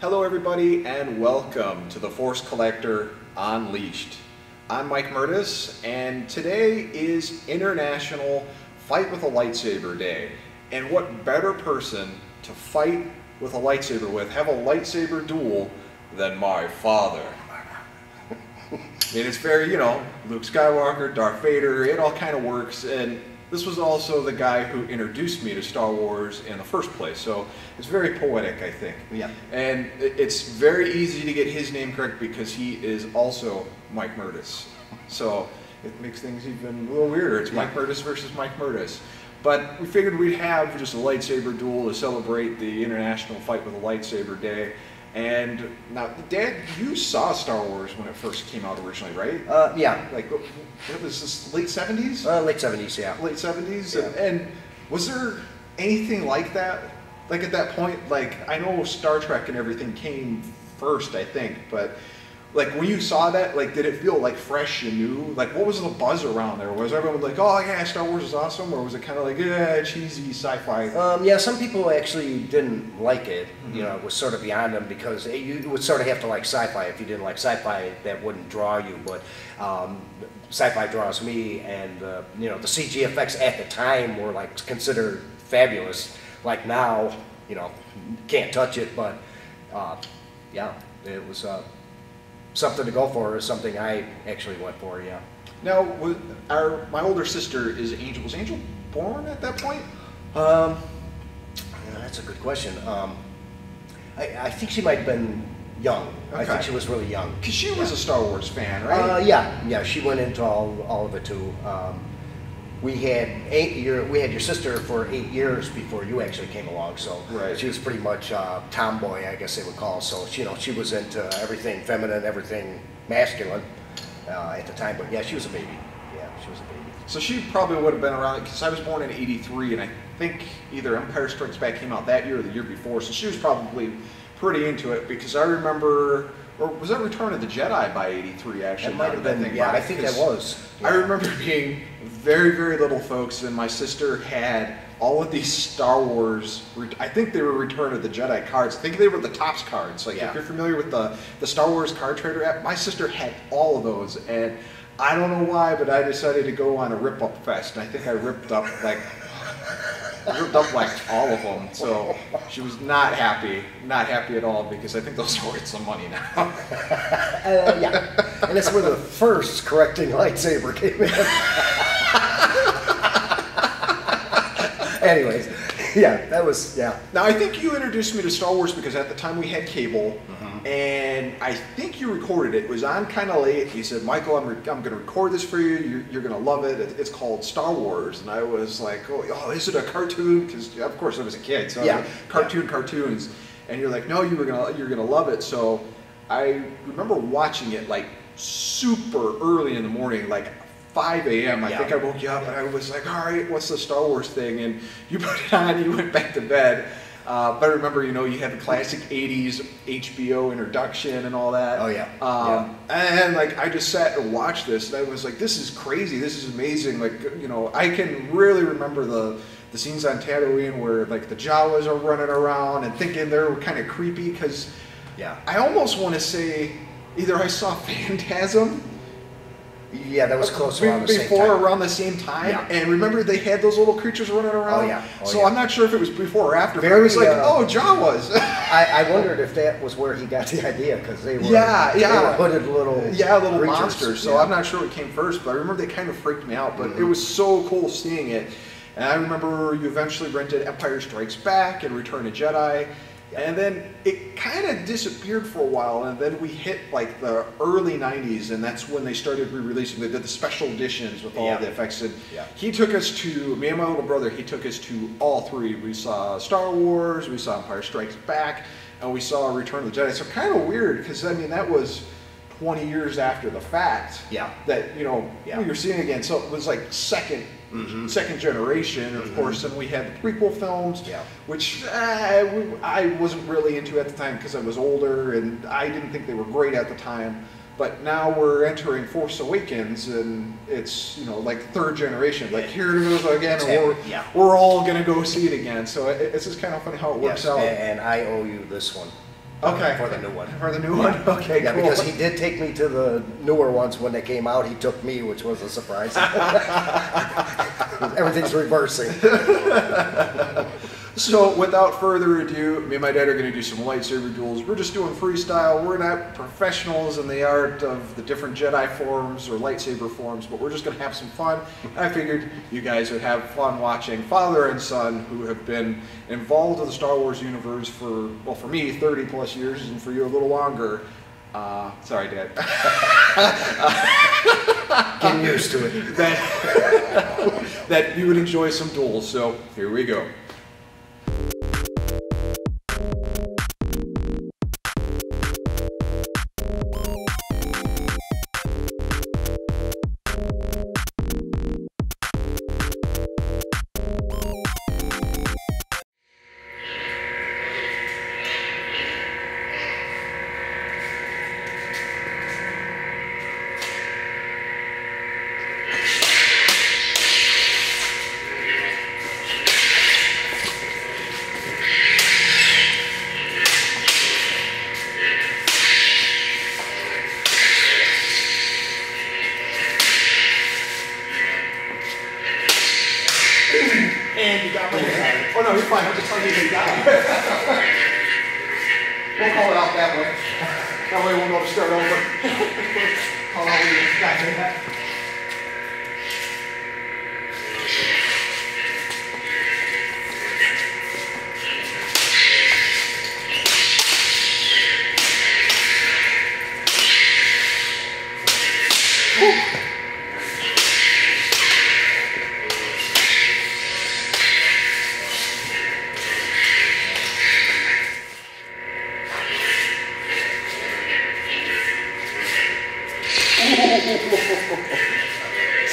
Hello everybody and welcome to the Force Collector Unleashed. I'm Mike Murtis and today is International Fight with a Lightsaber Day. And what better person to fight with a lightsaber with, have a lightsaber duel, than my father. I mean, it's very, Luke Skywalker, Darth Vader, it all kind of works. And this was also the guy who introduced me to Star Wars in the first place, so it's very poetic, I think. Yeah. And it's very easy to get his name correct because he is also Mike Murtis. So it makes things even a little weirder. It's Mike Murtis versus Mike Murtis. But we figured we'd have just a lightsaber duel to celebrate the International Fight with a Lightsaber Day. And now, Dad, you saw Star Wars when it first came out originally, right? Yeah. Like, it was this late 70s? Late 70s, yeah. Late 70s? Yeah. And was there anything like that? Like, at that point, like, I know Star Trek and everything came first, I think, but like, when you saw that, like, did it feel, like, fresh and new? Like, what was the buzz around there? Was everyone like, oh, yeah, Star Wars is awesome? Or was it kind of like, yeah, cheesy sci-fi? Yeah, some people actually didn't like it. You know, it was sort of beyond them because you would sort of have to like sci-fi. If you didn't like sci-fi, that wouldn't draw you. But sci-fi draws me, and, the CG effects at the time were, like, considered fabulous. Like now, can't touch it, but, yeah, it was... something to go for is something I actually went for, yeah. Now, my older sister is Angel. Was Angel born at that point? Yeah, that's a good question. I think she might have been young. Okay. I think she was really young. Because she was a Star Wars fan, right? Yeah, she went into all of it too. We had your sister for 8 years before you actually came along, so right. She was pretty much tomboy, I guess they would call. So she was into everything feminine, everything masculine at the time. But yeah, she was a baby. Yeah, she was a baby. So she probably would have been around, because I was born in '83, and I think either Empire Strikes Back came out that year or the year before. So she was probably pretty into it, because I remember. Or was that Return of the Jedi by '83, actually? That might have been, yeah, I think that was. Yeah. I remember being very, very little, folks, and my sister had all of these Star Wars, I think they were Return of the Jedi cards. I think they were the Topps cards. Like, if you're familiar with the Star Wars card trader app, my sister had all of those, and I don't know why, but I decided to go on a rip-up fest, and I think I ripped up all of them, so she was not happy at all, because I think those are worth some money now. Yeah, and that's where the first correcting lightsaber came in. Anyways, yeah, that was, yeah. Now, I think you introduced me to Star Wars because at the time we had cable, and I think you recorded it. It was on kind of late. You said, Michael, I'm going to record this for you. You're going to love it. It's called Star Wars. And I was like, oh, is it a cartoon? Because, of course, I was a kid, so I was like, cartoons. And you're like, no, you're gonna love it. So I remember watching it like super early in the morning, like 5 a.m. I think I woke you up, and I was like, all right, what's the Star Wars thing? And you put it on, and you went back to bed. But I remember, you had the classic 80s HBO introduction and all that. Oh, yeah. And, like, I just sat and watched this, and I was like, this is crazy. This is amazing. Like, I can really remember the scenes on Tatooine where, like, the Jawas are running around and thinking they're kind of creepy, because I almost want to say either I saw Phantasm. Yeah, that was close around the same time. Around the same time. Yeah. And remember, they had those little creatures running around? Oh, yeah. So I'm not sure if it was before or after, but it was like, oh, Jawas. I wondered if that was where he got the idea, because they were, they were hooded little creatures. Monsters. So I'm not sure what came first, but I remember they kind of freaked me out. But it was so cool seeing it. And I remember you eventually rented Empire Strikes Back and Return of Jedi. And then it kind of disappeared for a while, and then we hit like the early 90s, and that's when they started re-releasing. They did the special editions with all the effects. And he took us to, me and my little brother, he took us to all three. We saw Star Wars, we saw Empire Strikes Back, and we saw Return of the Jedi. So kind of weird, because I mean, that was 20 years after the fact that, you're seeing again. So it was like second generation, of course, and we had the prequel films, which I wasn't really into at the time because I was older and I didn't think they were great at the time. But now we're entering Force Awakens, and it's, like third generation. Like, here it goes again, and we're all going to go see it again. So it's just kind of funny how it works out. And I owe you this one. Okay. For the new one. For the new one? Okay, Yeah, cool. because he did take me to the newer ones when they came out. He took me, which was a surprise. Everything's reversing. So without further ado, me and my dad are going to do some lightsaber duels. We're just doing freestyle. We're not professionals in the art of the different Jedi forms or lightsaber forms, but we're just going to have some fun. And I figured you guys would have fun watching father and son who have been involved in the Star Wars universe for, well, for me, 30 plus years, and for you a little longer. Sorry, Dad. Getting used to it. That you would enjoy some duels. So here we go. And you got my hand. Oh no, you're fine. I'm just telling you you got it. We'll call it out that way. That way we'll know to start over. Call out when you got that.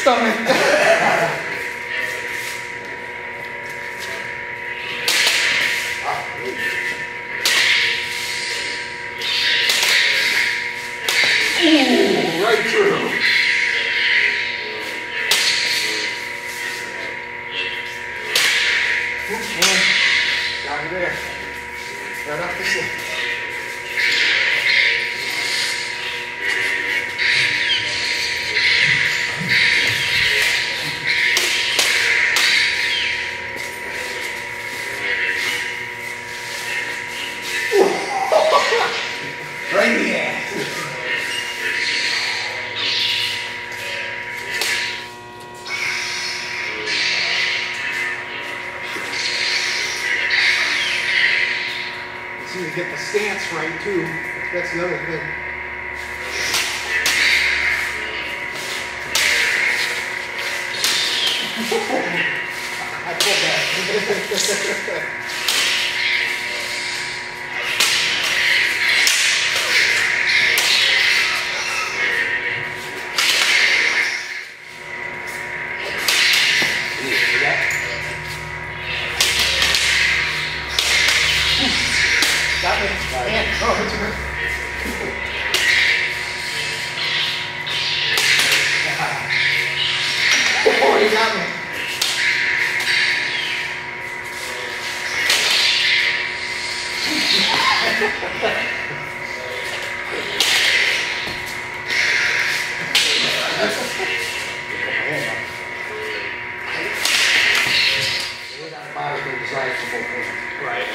Stomach. Ooh, right through. Down there. Right off the slip. Right in the ass. See to get the stance right too. That's the other thing. I pulled that. Got me. And, oh, it's good. Oh, you got me. Right.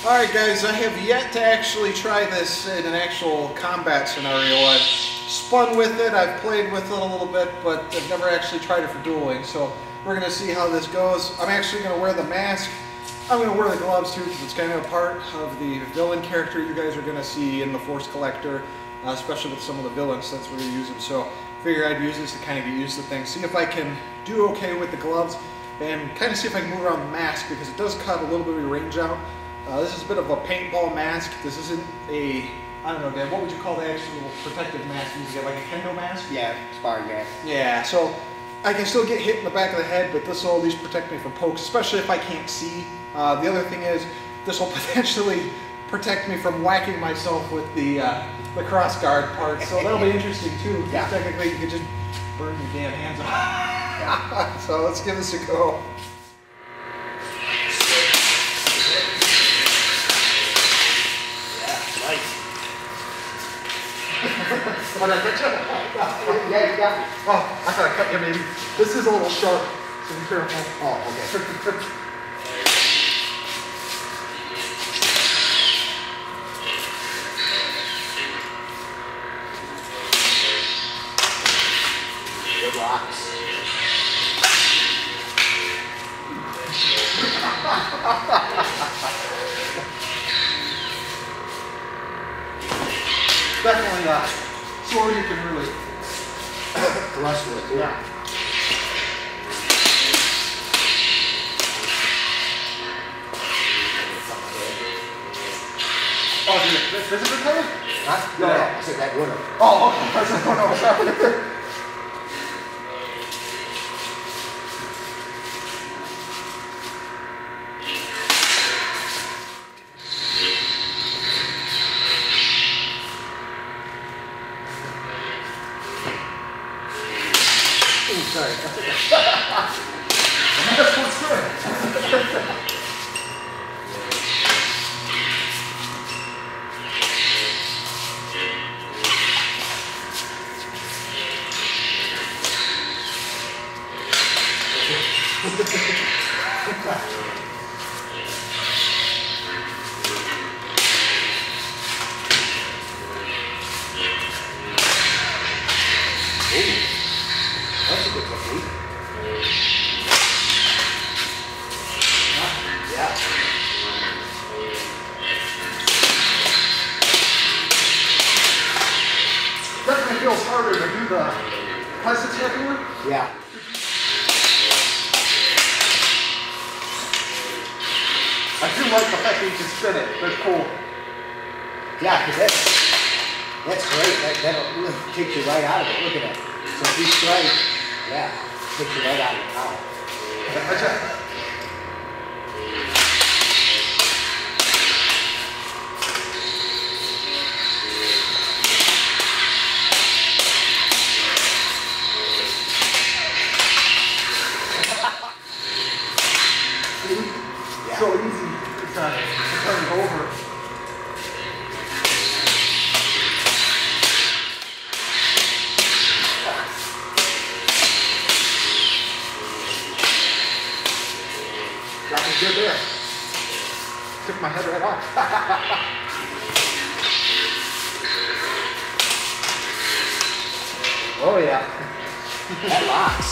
Alright guys, I have yet to actually try this in an actual combat scenario. I've spun with it, I've played with it a little bit, but I've never actually tried it for dueling. So we're gonna see how this goes. I'm actually gonna wear the mask. I'm gonna wear the gloves too, because it's kind of a part of the villain character you guys are gonna see in the Force Collector, especially with some of the villains since we're gonna use them. So I figure I'd use this to kind of get used to things, see if I can do okay with the gloves, and kind of see if I can move around the mask, because it does cut a little bit of range out. This is a bit of a paintball mask. This isn't a, I don't know, Dad, what would you call the actual protective mask? You get like a kendo mask? Yeah, sparring mask. Yeah, so I can still get hit in the back of the head, but this will at least protect me from pokes, especially if I can't see. The other thing is, this will potentially protect me from whacking myself with the cross guard part, so that'll be interesting too. Yeah. Technically, you could just burn your damn hands off. So let's give this a go. What, did I get you? Yeah, you got me. Oh, I thought I cut you maybe. This is a little sharp, so be careful. Oh, okay. Good rocks. Definitely not. Sword you can really Thrust with it. Yeah. Oh, dude, this is the color? Huh? No, Yeah. I said that would have. Oh, okay. I was like, oh no, sorry. Ooh, sorry. That's okay. That's what's good. That's a good technique. Yeah. Definitely feels harder to do the classic heavier. Yeah. I do like the fact that you can spin it. That's cool. Yeah, because that's great. That'll really take you right out of it. Look at that. So if you strike, yeah, takes you right out of the power. That's it. Yeah. So easy to turn it over. Got me good there. Took my head right off. Oh yeah. That locks.